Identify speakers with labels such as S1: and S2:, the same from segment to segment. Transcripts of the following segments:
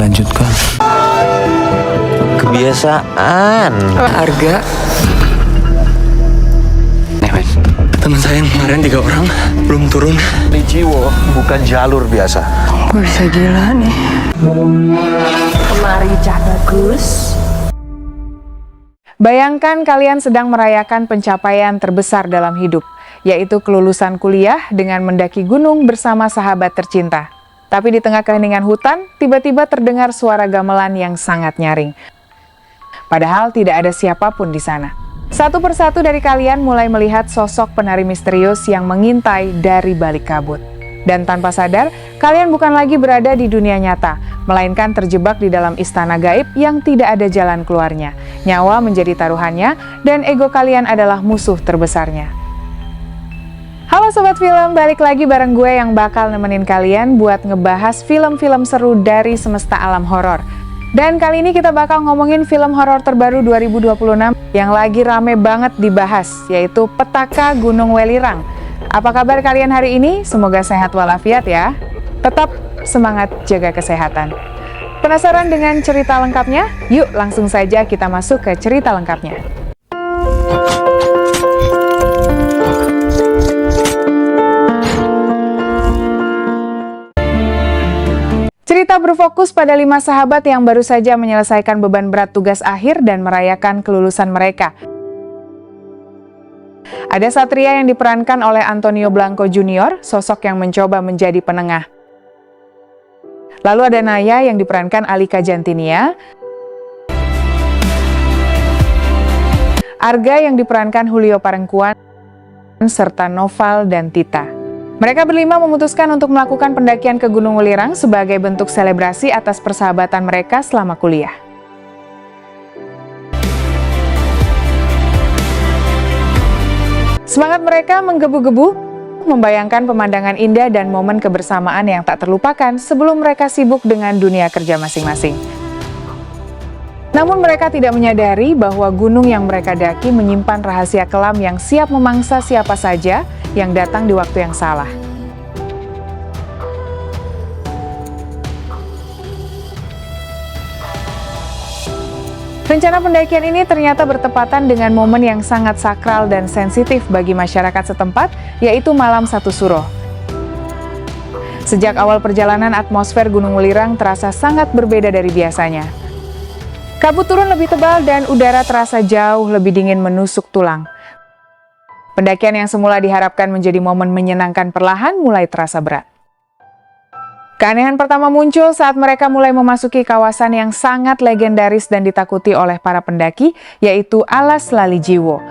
S1: dilanjutkan.
S2: Kebiasaan.
S1: Arga. Teman saya yang kemarin 3 orang belum turun.
S2: Di Jiwo bukan jalur biasa.
S1: Gue bisa gila nih.
S3: Kemari Cak Bagus.
S4: Bayangkan kalian sedang merayakan pencapaian terbesar dalam hidup, yaitu kelulusan kuliah dengan mendaki gunung bersama sahabat tercinta. Tapi di tengah keheningan hutan, tiba-tiba terdengar suara gamelan yang sangat nyaring. Padahal tidak ada siapapun di sana. Satu persatu dari kalian mulai melihat sosok penari misterius yang mengintai dari balik kabut. Dan tanpa sadar, kalian bukan lagi berada di dunia nyata, melainkan terjebak di dalam istana gaib yang tidak ada jalan keluarnya. Nyawa menjadi taruhannya, dan ego kalian adalah musuh terbesarnya. Halo Sobat Film, balik lagi bareng gue yang bakal nemenin kalian buat ngebahas film-film seru dari semesta alam horor. Dan kali ini kita bakal ngomongin film horor terbaru 2026 yang lagi rame banget dibahas, yaitu Petaka Gunung Welirang. Apa kabar kalian hari ini? Semoga sehat walafiat ya. Tetap semangat jaga kesehatan. Penasaran dengan cerita lengkapnya? Yuk langsung saja kita masuk ke cerita lengkapnya. Cerita berfokus pada 5 sahabat yang baru saja menyelesaikan beban berat tugas akhir dan merayakan kelulusan mereka. Ada Satria yang diperankan oleh Antonio Blanco Jr., sosok yang mencoba menjadi penengah. Lalu ada Naya yang diperankan Alika Jantinia. Arga yang diperankan Julio Parengkuan, serta Noval dan Tita. Mereka berlima memutuskan untuk melakukan pendakian ke Gunung Welirang sebagai bentuk selebrasi atas persahabatan mereka selama kuliah. Semangat mereka menggebu-gebu, membayangkan pemandangan indah dan momen kebersamaan yang tak terlupakan sebelum mereka sibuk dengan dunia kerja masing-masing. Namun mereka tidak menyadari bahwa gunung yang mereka daki menyimpan rahasia kelam yang siap memangsa siapa saja yang datang di waktu yang salah. Rencana pendakian ini ternyata bertepatan dengan momen yang sangat sakral dan sensitif bagi masyarakat setempat, yaitu malam 1 Suro. Sejak awal perjalanan, atmosfer Gunung Welirang terasa sangat berbeda dari biasanya. Kabut turun lebih tebal dan udara terasa jauh lebih dingin menusuk tulang. Pendakian yang semula diharapkan menjadi momen menyenangkan perlahan mulai terasa berat. Keanehan pertama muncul saat mereka mulai memasuki kawasan yang sangat legendaris dan ditakuti oleh para pendaki, yaitu Alas Lali Jiwo.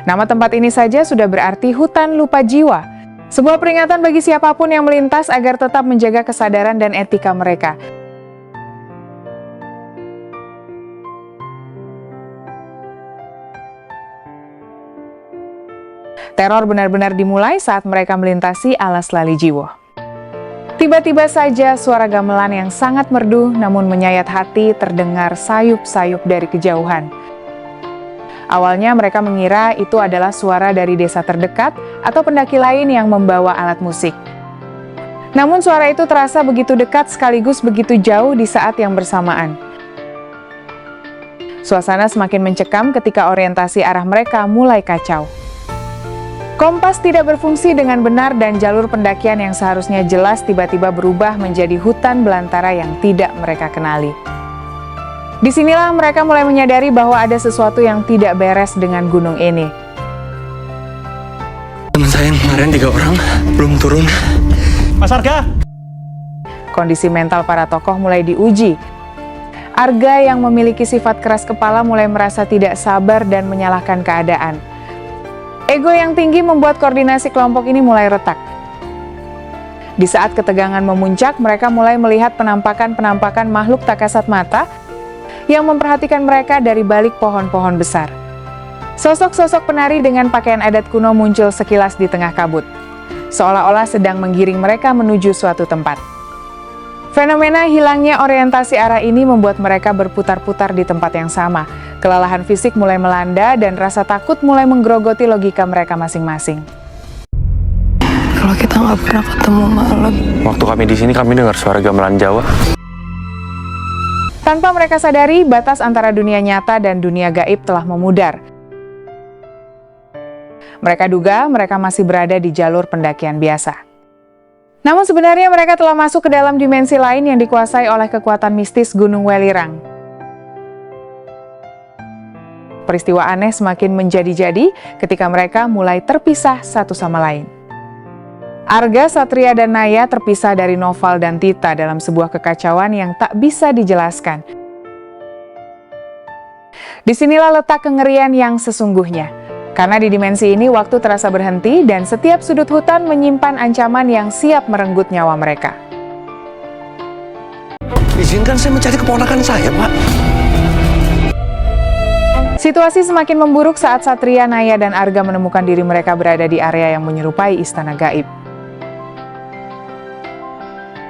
S4: Nama tempat ini saja sudah berarti hutan lupa jiwa. Sebuah peringatan bagi siapapun yang melintas agar tetap menjaga kesadaran dan etika mereka. Teror benar-benar dimulai saat mereka melintasi Alas Lali Jiwo. Tiba-tiba saja suara gamelan yang sangat merdu namun menyayat hati terdengar sayup-sayup dari kejauhan. Awalnya mereka mengira itu adalah suara dari desa terdekat atau pendaki lain yang membawa alat musik. Namun suara itu terasa begitu dekat sekaligus begitu jauh di saat yang bersamaan. Suasana semakin mencekam ketika orientasi arah mereka mulai kacau. Kompas tidak berfungsi dengan benar dan jalur pendakian yang seharusnya jelas tiba-tiba berubah menjadi hutan belantara yang tidak mereka kenali. Disinilah mereka mulai menyadari bahwa ada sesuatu yang tidak beres dengan gunung ini.
S1: Teman saya yang kemarin 3 orang belum turun.
S2: Mas Arga!
S4: Kondisi mental para tokoh mulai diuji. Arga yang memiliki sifat keras kepala mulai merasa tidak sabar dan menyalahkan keadaan. Ego yang tinggi membuat koordinasi kelompok ini mulai retak. Di saat ketegangan memuncak, mereka mulai melihat penampakan-penampakan makhluk tak kasat mata yang memperhatikan mereka dari balik pohon-pohon besar. Sosok-sosok penari dengan pakaian adat kuno muncul sekilas di tengah kabut, seolah-olah sedang menggiring mereka menuju suatu tempat. Fenomena hilangnya orientasi arah ini membuat mereka berputar-putar di tempat yang sama. Kelelahan fisik mulai melanda dan rasa takut mulai menggerogoti logika mereka masing-masing.
S1: Kalau kita nggak pernah ketemu malam.
S2: Waktu kami di sini kami dengar suara gamelan Jawa.
S4: Tanpa mereka sadari, batas antara dunia nyata dan dunia gaib telah memudar. Mereka duga mereka masih berada di jalur pendakian biasa. Namun sebenarnya mereka telah masuk ke dalam dimensi lain yang dikuasai oleh kekuatan mistis Gunung Welirang. Peristiwa aneh semakin menjadi-jadi ketika mereka mulai terpisah satu sama lain. Arga, Satria, dan Naya terpisah dari Noval dan Tita dalam sebuah kekacauan yang tak bisa dijelaskan. Disinilah letak kengerian yang sesungguhnya. Karena di dimensi ini waktu terasa berhenti dan setiap sudut hutan menyimpan ancaman yang siap merenggut nyawa mereka.
S2: Izinkan saya mencari keponakan saya, Pak.
S4: Situasi semakin memburuk saat Satria, Naya, dan Arga menemukan diri mereka berada di area yang menyerupai istana gaib.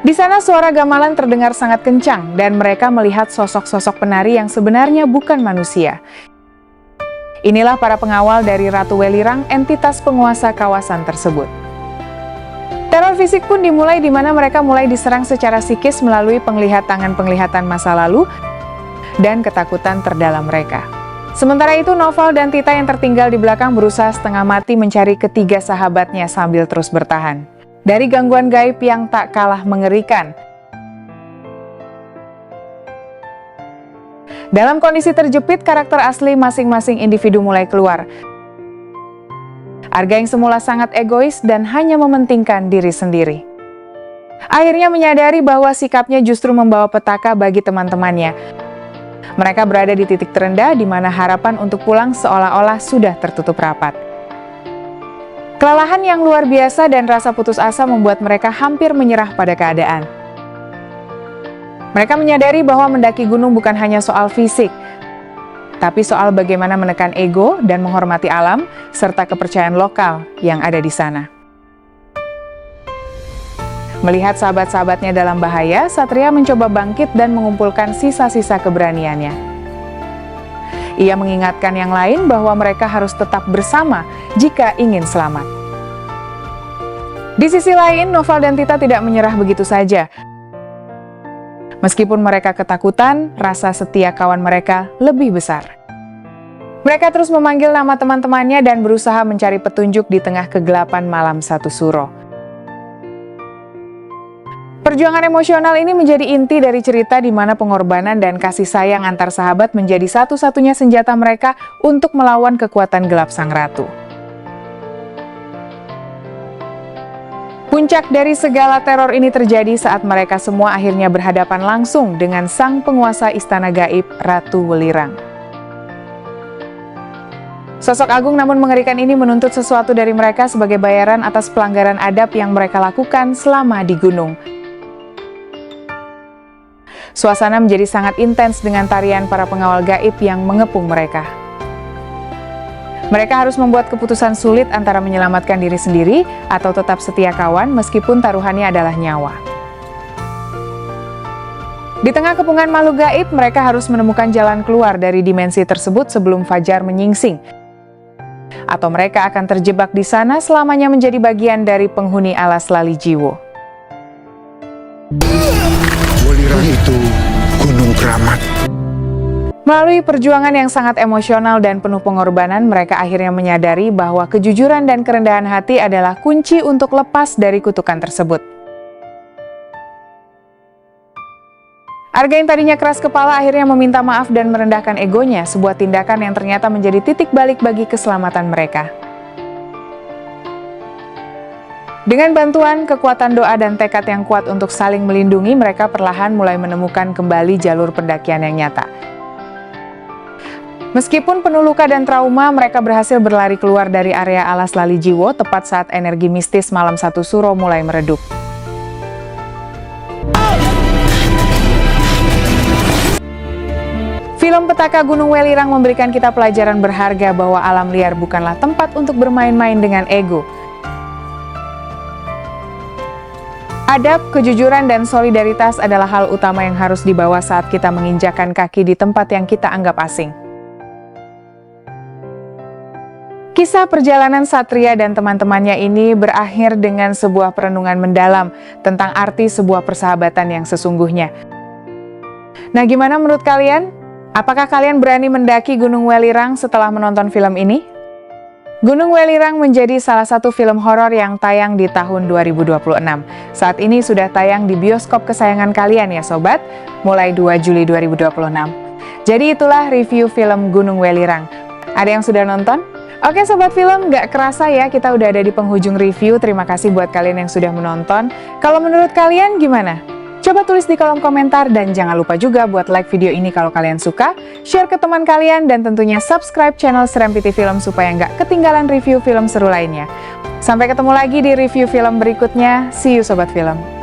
S4: Di sana suara gamelan terdengar sangat kencang dan mereka melihat sosok-sosok penari yang sebenarnya bukan manusia. Inilah para pengawal dari Ratu Welirang, entitas penguasa kawasan tersebut. Teror fisik pun dimulai di mana mereka mulai diserang secara psikis melalui penglihatan masa lalu dan ketakutan terdalam mereka. Sementara itu, Noval dan Tita yang tertinggal di belakang berusaha setengah mati mencari ketiga sahabatnya sambil terus bertahan dari gangguan gaib yang tak kalah mengerikan. Dalam kondisi terjepit, karakter asli masing-masing individu mulai keluar. Arga yang semula sangat egois dan hanya mementingkan diri sendiri, akhirnya menyadari bahwa sikapnya justru membawa petaka bagi teman-temannya. Mereka berada di titik terendah di mana harapan untuk pulang seolah-olah sudah tertutup rapat. Kelelahan yang luar biasa dan rasa putus asa membuat mereka hampir menyerah pada keadaan. Mereka menyadari bahwa mendaki gunung bukan hanya soal fisik, tapi soal bagaimana menekan ego dan menghormati alam, serta kepercayaan lokal yang ada di sana. Melihat sahabat-sahabatnya dalam bahaya, Satria mencoba bangkit dan mengumpulkan sisa-sisa keberaniannya. Ia mengingatkan yang lain bahwa mereka harus tetap bersama jika ingin selamat. Di sisi lain, Noval dan Tita tidak menyerah begitu saja. Meskipun mereka ketakutan, rasa setia kawan mereka lebih besar. Mereka terus memanggil nama teman-temannya dan berusaha mencari petunjuk di tengah kegelapan malam satu suro. Perjuangan emosional ini menjadi inti dari cerita di mana pengorbanan dan kasih sayang antar sahabat menjadi satu-satunya senjata mereka untuk melawan kekuatan gelap sang ratu. Puncak dari segala teror ini terjadi saat mereka semua akhirnya berhadapan langsung dengan sang penguasa istana gaib, Ratu Welirang. Sosok agung namun mengerikan ini menuntut sesuatu dari mereka sebagai bayaran atas pelanggaran adab yang mereka lakukan selama di gunung. Suasana menjadi sangat intens dengan tarian para pengawal gaib yang mengepung mereka. Mereka harus membuat keputusan sulit antara menyelamatkan diri sendiri atau tetap setia kawan meskipun taruhannya adalah nyawa. Di tengah kepungan makhluk gaib, mereka harus menemukan jalan keluar dari dimensi tersebut sebelum fajar menyingsing. Atau mereka akan terjebak di sana selamanya menjadi bagian dari penghuni alas Lali Jiwo.
S3: Welirang itu gunung keramat.
S4: Melalui perjuangan yang sangat emosional dan penuh pengorbanan, mereka akhirnya menyadari bahwa kejujuran dan kerendahan hati adalah kunci untuk lepas dari kutukan tersebut. Arga yang tadinya keras kepala akhirnya meminta maaf dan merendahkan egonya, sebuah tindakan yang ternyata menjadi titik balik bagi keselamatan mereka. Dengan bantuan, kekuatan doa dan tekad yang kuat untuk saling melindungi, mereka perlahan mulai menemukan kembali jalur pendakian yang nyata. Meskipun penuh luka dan trauma, mereka berhasil berlari keluar dari area alas Lali Jiwo tepat saat energi mistis malam satu suro mulai meredup. Film Petaka Gunung Welirang memberikan kita pelajaran berharga bahwa alam liar bukanlah tempat untuk bermain-main dengan ego. Adab, kejujuran, dan solidaritas adalah hal utama yang harus dibawa saat kita menginjakkan kaki di tempat yang kita anggap asing. Kisah perjalanan Satria dan teman-temannya ini berakhir dengan sebuah perenungan mendalam tentang arti sebuah persahabatan yang sesungguhnya. Nah, gimana menurut kalian? Apakah kalian berani mendaki Gunung Welirang setelah menonton film ini? Gunung Welirang menjadi salah satu film horor yang tayang di tahun 2026. Saat ini sudah tayang di bioskop kesayangan kalian ya sobat, mulai 2 Juli 2026. Jadi itulah review film Gunung Welirang. Ada yang sudah nonton? Oke sobat film, gak kerasa ya kita udah ada di penghujung review. Terima kasih buat kalian yang sudah menonton. Kalau menurut kalian gimana? Coba tulis di kolom komentar dan jangan lupa juga buat like video ini kalau kalian suka, share ke teman kalian, dan tentunya subscribe channel Serempiti Film supaya nggak ketinggalan review film seru lainnya. Sampai ketemu lagi di review film berikutnya. See you Sobat Film.